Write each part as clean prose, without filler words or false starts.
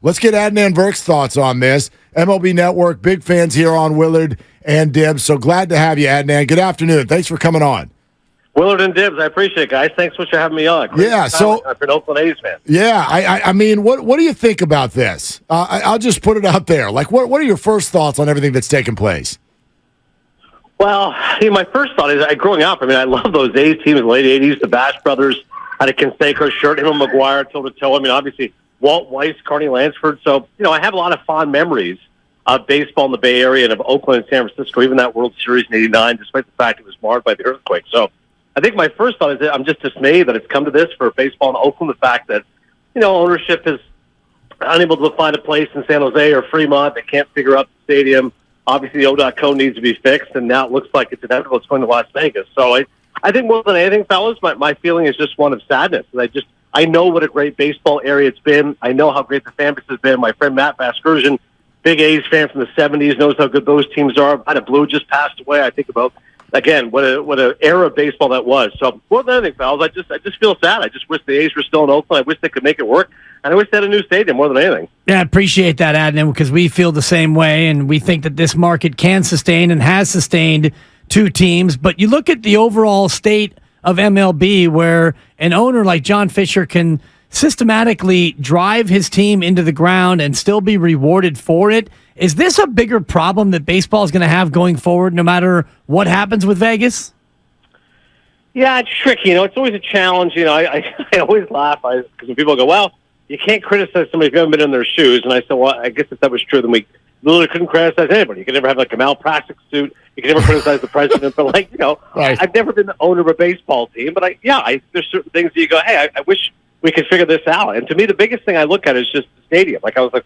Let's get Adnan Virk's thoughts on this. MLB Network, big fans here on Willard and Dibs. So glad to have you, Adnan. Good afternoon. Thanks for coming on. Willard and Dibs, I appreciate it, guys. Thanks so much for having me on. Yeah, so I'm an Oakland A's fan. Yeah, I mean, what do you think about this? I'll just put it out there. Like, what are your first thoughts on everything that's taken place? Well, my first thought is, growing up, I love those A's teams in the late 80s. The Bash brothers had a Canseco shirt, him and McGuire toe-to-toe. Obviously, Walt Weiss, Carney Lansford. So, I have a lot of fond memories of baseball in the Bay Area and of Oakland and San Francisco, even that World Series in '89, despite the fact it was marred by the earthquake. So, I think my first thought is that I'm just dismayed that it's come to this for baseball in Oakland. The fact that, ownership is unable to find a place in San Jose or Fremont. They can't figure out the stadium. Obviously, the ODOT code needs to be fixed, and now it looks like it's inevitable it's going to Las Vegas. So I think more than anything, fellas, my feeling is just one of sadness. And I know what a great baseball area it's been. I know how great the fan base has been. My friend Matt Vasgersian, big A's fan from the 70s, knows how good those teams are. Ida Blue just passed away. I think about, again, what an era of baseball that was. So more than anything, fellas, I just feel sad. I just wish the A's were still in Oakland. I wish they could make it work. And I wish they had a new stadium more than anything. Yeah, I appreciate that, Adnan, because we feel the same way, and we think that this market can sustain and has sustained two teams. But you look at the overall state of MLB, where an owner like John Fisher can systematically drive his team into the ground and still be rewarded for it. Is this a bigger problem that baseball is going to have going forward, no matter what happens with Vegas? Yeah, it's tricky. It's always a challenge. I always laugh because when people go, well, you can't criticize somebody if you haven't been in their shoes. And I said, well, I guess if that was true, then we literally couldn't criticize anybody. You could never have a malpractice suit. You could never criticize the president. But right. I've never been the owner of a baseball team. But there's certain things that you go, hey, I wish we could figure this out. And to me, the biggest thing I look at is just the stadium. I was like,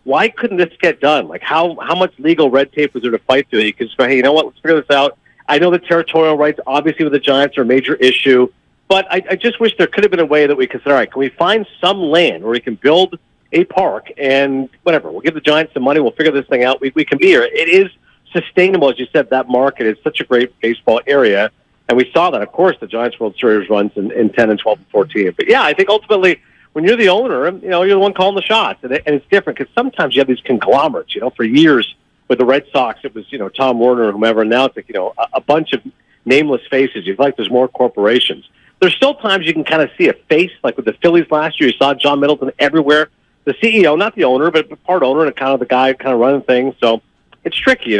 why couldn't this get done? How much legal red tape was there to fight through? You could just go, hey, you know what? Let's figure this out. I know the territorial rights, obviously, with the Giants are a major issue. But I just wish there could have been a way that we could say, all right, can we find some land where we can build a park and whatever, we'll give the Giants some money, we'll figure this thing out, we can be here. It is sustainable, as you said, that market is such a great baseball area. And we saw that, of course, the Giants World Series runs in 10 and 12 and 14. But, yeah, I think ultimately when you're the owner, you're the one calling the shots. And it's different because sometimes you have these conglomerates, for years with the Red Sox, it was, Tom Werner or whomever. And now it's like, a bunch of nameless faces. You feel like there's more corporations. There's still times you can kind of see a face, like with the Phillies last year. You saw John Middleton everywhere. The CEO, not the owner, but part owner and kind of the guy kind of running things. So it's tricky,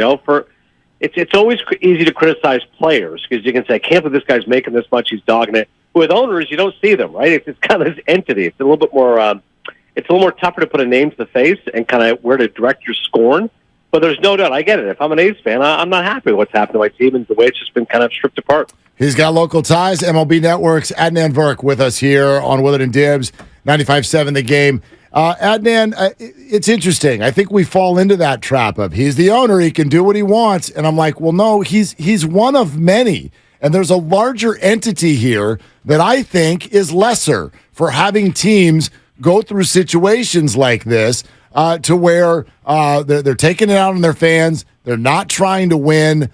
It's always easy to criticize players because you can say, I can't believe this guy's making this much. He's dogging it. But with owners, you don't see them, right? It's kind of this entity. It's a little bit more. It's a little more tougher to put a name to the face and kind of where to direct your scorn. But there's no doubt, I get it. If I'm an A's fan, I'm not happy with what's happened to my team and the way it's just been kind of stripped apart. He's got local ties. MLB Network's Adnan Virk with us here on Willard and Dibs, 95.7 The Game. Adnan, it's interesting. I think we fall into that trap of he's the owner, he can do what he wants. And I'm like, well, no, he's one of many. And there's a larger entity here that I think is lesser for having teams go through situations like this to where they're taking it out on their fans. They're not trying to win.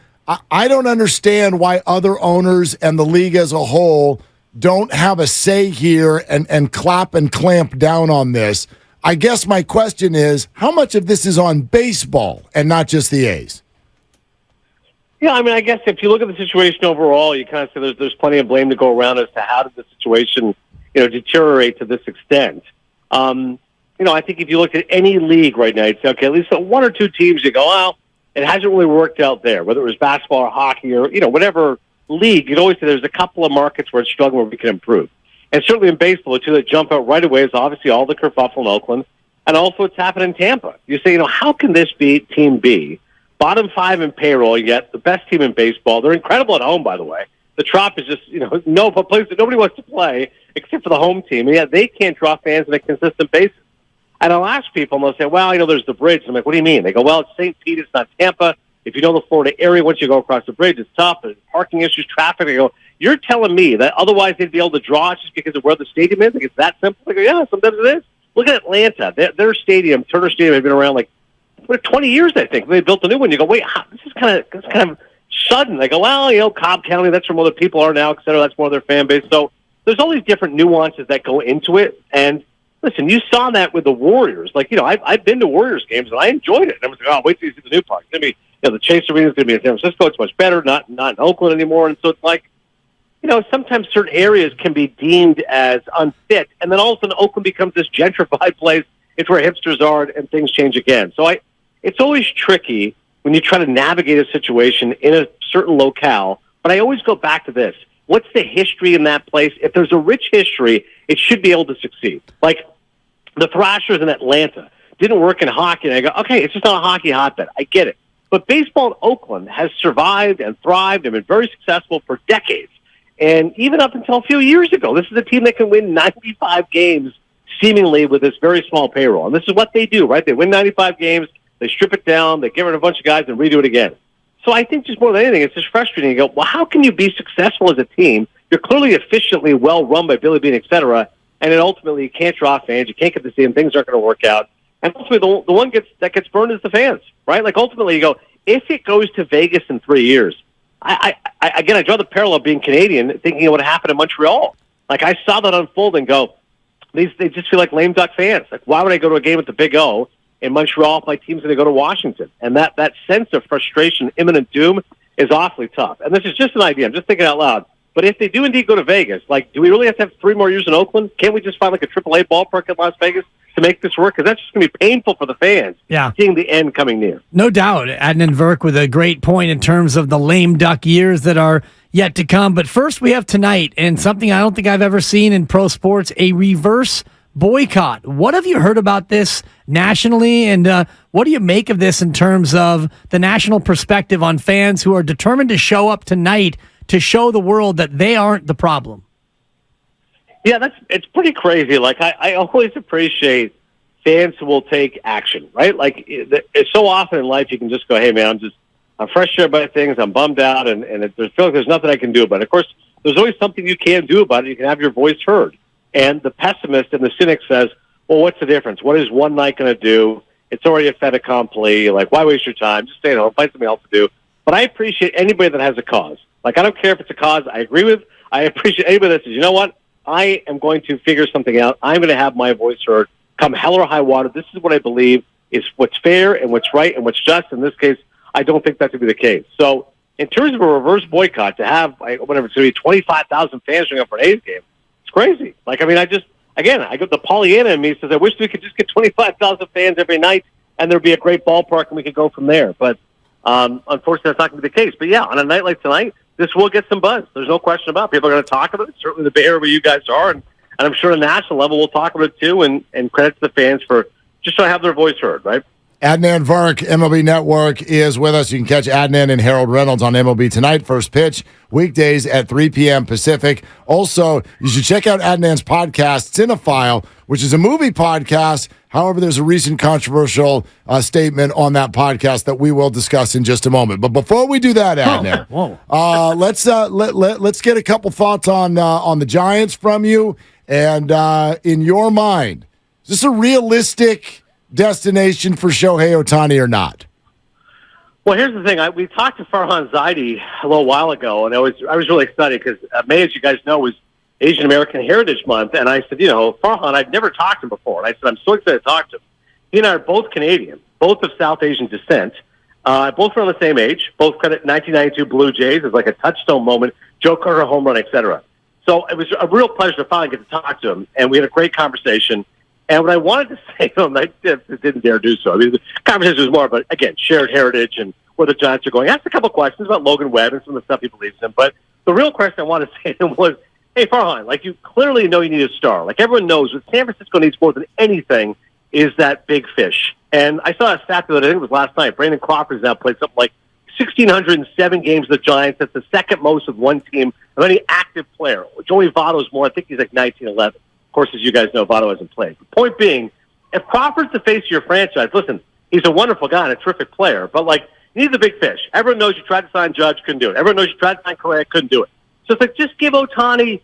I don't understand why other owners and the league as a whole don't have a say here and clap and clamp down on this. I guess my question is, how much of this is on baseball and not just the A's? Yeah, I guess if you look at the situation overall, you kind of say there's plenty of blame to go around as to how did the situation, deteriorate to this extent. I think if you look at any league right now, you'd say, okay, at least one or two teams, you go, well, it hasn't really worked out there, whether it was basketball or hockey or, whatever league. You'd always say there's a couple of markets where it's struggling where we can improve. And certainly in baseball, the two that jump out right away is obviously all the kerfuffle in Oakland, and also it's happened in Tampa. You say, how can this be Team B, bottom 5 in payroll, yet the best team in baseball? They're incredible at home, by the way. The Trop is just, no place that nobody wants to play except for the home team, and yet they can't draw fans on a consistent basis. And I'll ask people, and they'll say, well, there's the bridge. And I'm like, what do you mean? They go, well, it's St. Pete, it's not Tampa. If you know the Florida area, once you go across the bridge, it's tough. There's parking issues, traffic. I go, you're telling me that otherwise they'd be able to draw just because of where the stadium is? Like, it's that simple? I go, yeah, sometimes it is. Look at Atlanta. Their stadium, Turner Stadium, has been around like 20 years, I think. They built a new one. You go, wait, this is kind of sudden. They go, well, Cobb County, that's where more other people are now, et cetera. That's more of their fan base. So there's all these different nuances that go into it. And listen, you saw that with the Warriors. Like, I've been to Warriors games, and I enjoyed it. And I was like, oh, wait till you see the new park. It's going to be, the Chase Arena is going to be in San Francisco. It's much better, not in Oakland anymore. And so it's like, sometimes certain areas can be deemed as unfit, and then all of a sudden Oakland becomes this gentrified place. It's where hipsters are, and things change again. So it's always tricky when you try to navigate a situation in a certain locale, but I always go back to this. What's the history in that place? If there's a rich history, it should be able to succeed. Like the Thrashers in Atlanta didn't work in hockey, and I go, okay, it's just not a hockey hotbed. I get it. But baseball in Oakland has survived and thrived and been very successful for decades. And even up until a few years ago, this is a team that can win 95 games seemingly with this very small payroll. And this is what they do, right? They win 95 games, they strip it down, they get rid of a bunch of guys and redo it again. So I think just more than anything, it's just frustrating. You go, well, how can you be successful as a team? You're clearly efficiently well run by Billy Beane, et cetera, and then ultimately you can't draw fans, you can't get to see them, things aren't going to work out. And ultimately the one that gets burned is the fans, right? Like ultimately you go, if it goes to Vegas in 3 years, I draw the parallel being Canadian, thinking of what happened in Montreal. Like, I saw that unfold and go, they just feel like lame duck fans. Like, why would I go to a game at the Big O in Montreal if my team's going to go to Washington? And that sense of frustration, imminent doom, is awfully tough. And this is just an idea. I'm just thinking out loud. But if they do indeed go to Vegas, like, do we really have to have 3 more years in Oakland? Can't we just find, like, a AAA ballpark in Las Vegas to make this work? Because that's just going to be painful for the fans, seeing the end coming near. No doubt. Adnan Virk with a great point in terms of the lame duck years that are yet to come. But first we have tonight, and something I don't think I've ever seen in pro sports, a reverse boycott. What have you heard about this nationally, and what do you make of this in terms of the national perspective on fans who are determined to show up tonight to show the world that they aren't the problem? Yeah, it's pretty crazy. Like, I always appreciate fans who will take action, right? Like, it's so often in life you can just go, hey, man, I'm frustrated by things, I'm bummed out, and I feel like there's nothing I can do about it. Of course, there's always something you can do about it. You can have your voice heard. And the pessimist and the cynic says, well, what's the difference? What is one night going to do? It's already a fait accompli. Like, why waste your time? Just stay at home, find something else to do. But I appreciate anybody that has a cause. Like, I don't care if it's a cause I agree with. I appreciate anybody that says, you know what? I am going to figure something out. I'm going to have my voice heard. Come hell or high water, this is what I believe is what's fair and what's right and what's just. In this case, I don't think that to be the case. So in terms of a reverse boycott, to have, whatever, it's going to be 25,000 fans showing up for an A's game, it's crazy. Like, I mean, I got the Pollyanna in me says, I wish we could just get 25,000 fans every night and there'd be a great ballpark and we could go from there. But unfortunately, that's not going to be the case. But yeah, on a night like tonight, this will get some buzz. There's no question about it. People are going to talk about it. Certainly the Bay Area where you guys are, and I'm sure on a national level we'll talk about it too, and credit to the fans for just trying to have their voice heard, right? Adnan Virk, MLB Network, is with us. You can catch Adnan and Harold Reynolds on MLB Tonight, first pitch, weekdays at 3 p.m. Pacific. Also, you should check out Adnan's podcast, Cinephile, which is a movie podcast. However, there's a recent controversial statement on that podcast that we will discuss in just a moment. But before we do that, Adnan, let's get a couple thoughts on the Giants from you. And in your mind, is this a realistic destination for Shohei Ohtani or not? Well, here's the thing. We talked to Farhan Zaidi a little while ago, and I was really excited because May, as you guys know, was Asian American Heritage Month, and I said, Farhan, I've never talked to him before, and I said, I'm so excited to talk to him. He and I are both Canadian, both of South Asian descent, both around the same age, both credit 1992 Blue Jays as like a touchstone moment, Joe Carter home run, etc. So it was a real pleasure to finally get to talk to him, and we had a great conversation. And what I wanted to say to him, I didn't dare do so. I mean, the conversation was more about, again, shared heritage and where the Giants are going. I asked a couple of questions about Logan Webb and some of the stuff he believes in. But the real question I wanted to say to him was, hey, Farhan, like, you clearly know you need a star. Like, everyone knows what San Francisco needs more than anything is that big fish. And I saw a stat that I think it was last night. Brandon Crawford has now played something like 1,607 games with the Giants. That's the second most of one team of any active player. Joey Votto's more. I think he's like 1911. Of course, as you guys know, Votto hasn't played. The point being, if Crawford's the face of your franchise, listen, he's a wonderful guy and a terrific player, but, like, you need the big fish. Everyone knows you tried to sign Judge, couldn't do it. Everyone knows you tried to sign Correa, couldn't do it. So it's like, just give Ohtani,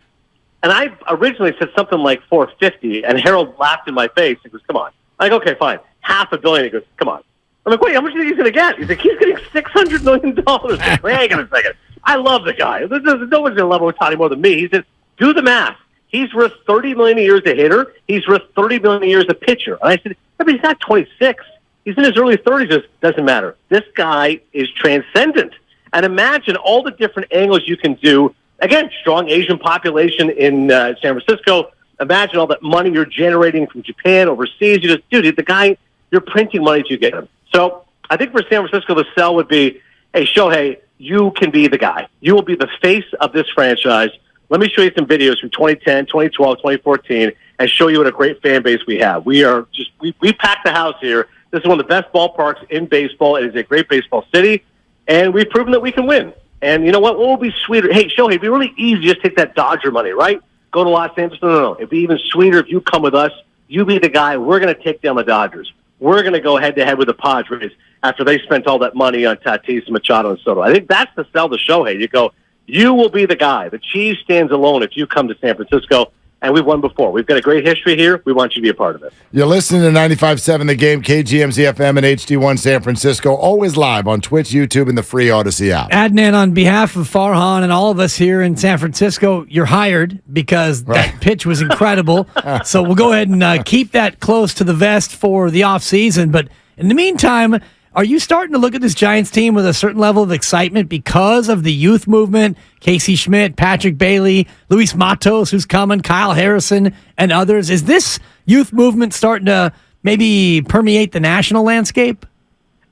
and I originally said something like $450, and Harold laughed in my face. He goes, come on. I'm like, okay, fine. $500 million. He goes, come on. I'm like, wait, how much do you think he's going to get? He's like, he's getting $600 million. I'm like, hang on a second. I love the guy. No one's going to love Ohtani more than me. He said, do the math. He's worth $30 million a year as a hitter. He's worth $30 million a year as a pitcher. And I said, but he's not 26. He's in his early 30s. It doesn't matter. This guy is transcendent. And imagine all the different angles you can do. Again, strong Asian population in San Francisco. Imagine all that money you're generating from Japan, overseas. You just, dude, the guy, you're printing money to get him. So I think for San Francisco, the sell would be, hey, Shohei, you can be the guy. You will be the face of this franchise. Let me show you some videos from 2010, 2012, 2014, and show you what a great fan base we have. We are just, we packed the house here. This is one of the best ballparks in baseball. It is a great baseball city, and we've proven that we can win. And you know what? What will be sweeter? Hey, Shohei, it'd be really easy to just take that Dodger money, right? Go to Los Angeles. No. It'd be even sweeter if you come with us. You be the guy. We're going to take down the Dodgers. We're going to go head-to-head with the Padres after they spent all that money on Tatis, Machado, and Soto. I think that's the sell to Shohei. You go, you will be the guy. The cheese stands alone if you come to San Francisco. And we've won before. We've got a great history here. We want you to be a part of it. You're listening to 95.7 The Game, KGMZ FM and HD1 San Francisco. Always live on Twitch, YouTube, and the free Odyssey app. Adnan, on behalf of Farhan and all of us here in San Francisco, you're hired because that pitch was incredible. So we'll go ahead and keep that close to the vest for the offseason. But in the meantime, are you starting to look at this Giants team with a certain level of excitement because of the youth movement? Casey Schmidt, Patrick Bailey, Luis Matos, who's coming, Kyle Harrison, and others. Is this youth movement starting to maybe permeate the national landscape?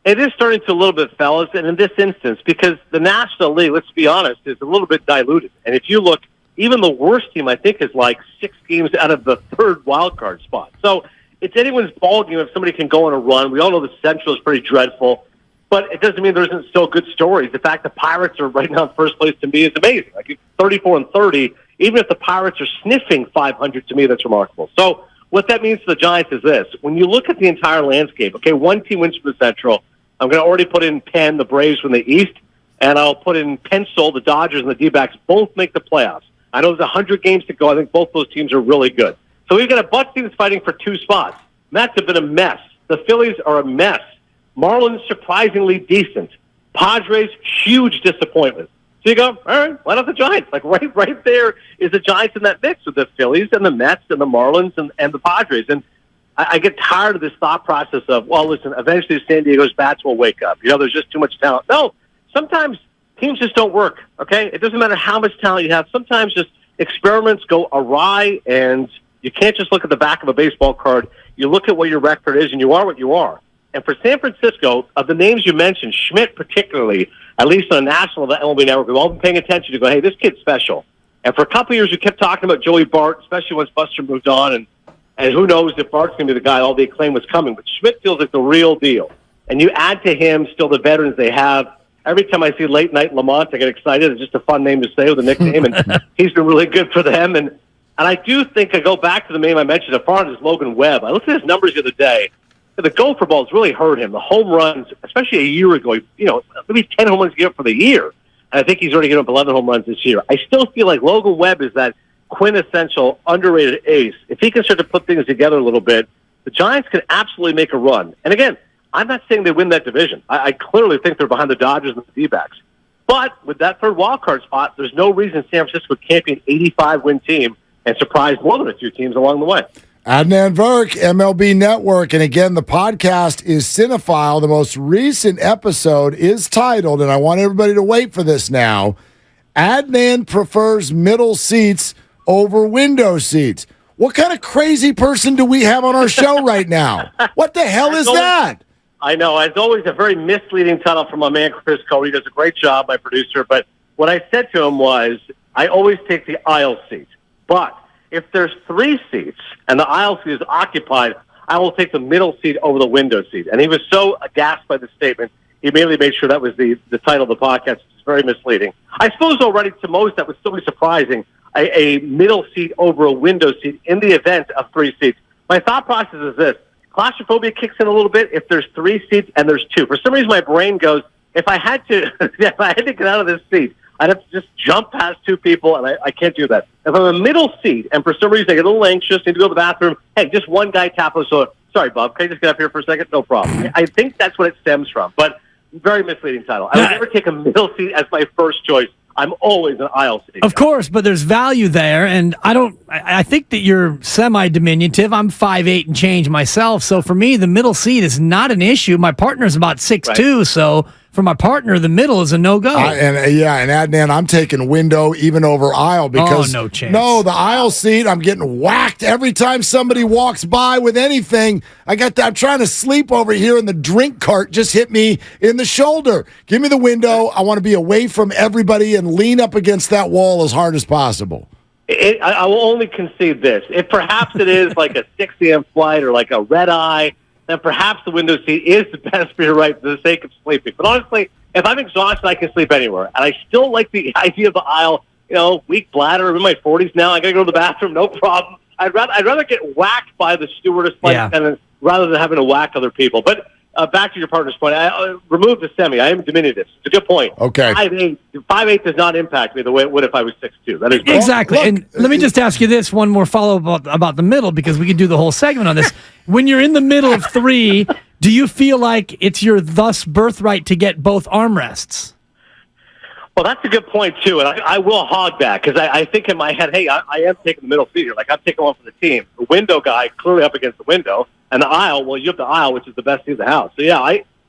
It is starting to a little bit, fellas, and in this instance, because the National League, let's be honest, is a little bit diluted. And if you look, even the worst team, I think, is like 6 games out of the third wild card spot. So it's anyone's ballgame if somebody can go on a run. We all know the Central is pretty dreadful, but it doesn't mean there isn't still good stories. The fact the Pirates are right now in first place to me is amazing. Like 34-30, even if the Pirates are sniffing 500, to me that's remarkable. So what that means to the Giants is this: when you look at the entire landscape, okay, one team wins from the Central. I'm going to already put in pen the Braves from the East, and I'll put in pencil the Dodgers and the D-backs both make the playoffs. I know there's 100 games to go. I think both those teams are really good. So we've got a Bucs team that's fighting for 2 spots. Mets have been a mess. The Phillies are a mess. Marlins surprisingly decent. Padres, huge disappointment. So you go, all right, why not the Giants? Like right there is the Giants in that mix with the Phillies and the Mets and the Marlins and the Padres. And I get tired of this thought process of, well, listen, eventually San Diego's bats will wake up. You know, there's just too much talent. No, sometimes teams just don't work, okay? It doesn't matter how much talent you have. Sometimes just experiments go awry, and you can't just look at the back of a baseball card. You look at what your record is, and you are what you are. And for San Francisco, of the names you mentioned, Schmidt particularly, at least on a national MLB network, we've all been paying attention to go, hey, this kid's special. And for a couple of years, we kept talking about Joey Bart, especially once Buster moved on, and who knows if Bart's going to be the guy, all the acclaim was coming. But Schmidt feels like the real deal. And you add to him still the veterans they have. Every time I see Late Night Lamont, I get excited. It's just a fun name to say with a nickname, and he's been really good for them. And I do think I go back to the name I mentioned up front is Logan Webb. I looked at his numbers the other day. The gopher balls really hurt him. The home runs, especially a year ago, maybe 10 home runs give up for the year. And I think he's already given up 11 home runs this year. I still feel like Logan Webb is that quintessential underrated ace. If he can start to put things together a little bit, the Giants can absolutely make a run. And again, I'm not saying they win that division. I clearly think they're behind the Dodgers and the D-backs. But with that third wild card spot, there's no reason San Francisco can't be an 85-win team and surprise more than a few teams along the way. Adnan Virk, MLB Network. And again, the podcast is Cinephile. The most recent episode is titled, and I want everybody to wait for this now, Adnan prefers middle seats over window seats. What kind of crazy person do we have on our show right now? What the hell is that? I know. It's always a very misleading title from my man, Chris Cole. He does a great job, my producer. But what I said to him was, I always take the aisle seat. But if there's 3 seats and the aisle seat is occupied, I will take the middle seat over the window seat. And he was so aghast by the statement, he immediately made sure that was the title of the podcast. It's very misleading. I suppose already to most that would still be surprising, a middle seat over a window seat in the event of 3 seats. My thought process is this. Claustrophobia kicks in a little bit if there's 3 seats and there's 2. For some reason, my brain goes, if I had to get out of this seat, I'd have to just jump past 2 people, and I can't do that. If I'm a middle seat, and for some reason I get a little anxious, need to go to the bathroom, hey, just one guy tap on the shoulder. Sorry, Bob, can I just get up here for a second? No problem. I think that's what it stems from, but very misleading title. I would never take a middle seat as my first choice I'm always an aisle seat. Of course, but there's value there, and I think that you're semi-diminutive. I'm 5'8" and change myself, so for me, the middle seat is not an issue. My partner's about 6'2", so for my partner, the middle is a no-go. And Adnan, I'm taking window even over aisle because no chance. No, the aisle seat, I'm getting whacked every time somebody walks by with anything. I'm trying to sleep over here, and the drink cart just hit me in the shoulder. Give me the window. I want to be away from everybody and lean up against that wall as hard as possible. I will only concede this. If perhaps it is like a 6 a.m. flight or like a red eye, then perhaps the window seat is the best for your right for the sake of sleeping. But honestly, if I'm exhausted, I can sleep anywhere. And I still like the idea of the aisle. Weak bladder. I'm in my 40s now. I got to go to the bathroom. No problem. I'd rather get whacked by the stewardess flight attendant rather than having to whack other people. But back to your partner's point, I remove the semi. I am diminutive. It's a good point. Okay. 5'8" does not impact me the way it would if I was 6'2". That is exactly. And let me just ask you this, one more follow-up about the middle, because we could do the whole segment on this. When you're in the middle of three, do you feel like it's your thus birthright to get both armrests? Well, that's a good point, too, and I will hog that because I think in my head, hey, I am taking the middle seat here. Like, I'm taking one for the team. The window guy clearly up against the window, and the aisle, well, you have the aisle, which is the best seat in the house. So, yeah,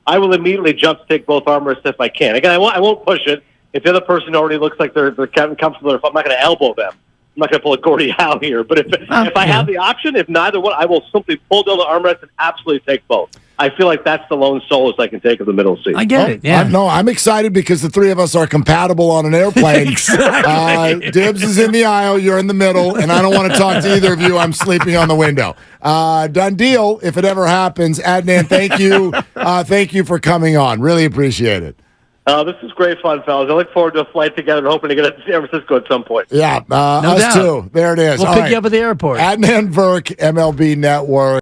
I will immediately jump to take both armrests if I can. Again, I won't push it. If the other person already looks like they're comfortable, if I'm not going to elbow them. I'm not going to pull a Gordie Howe here. But if I have the option, if neither one, I will simply pull down the armrest and absolutely take both. I feel like that's the lone solace I can take of the middle seat. I get it. Yeah. I'm excited because the three of us are compatible on an airplane. Exactly. Dibs is in the aisle, you're in the middle, and I don't want to talk to either of you. I'm sleeping on the window. Done deal. If it ever happens, Adnan, thank you. Thank you for coming on. Really appreciate it. This is great fun, fellas. I look forward to a flight together and hoping to get to San Francisco at some point. Yeah, no us doubt. too. There it is. We'll pick you up at the airport. Adnan Virk, MLB Network.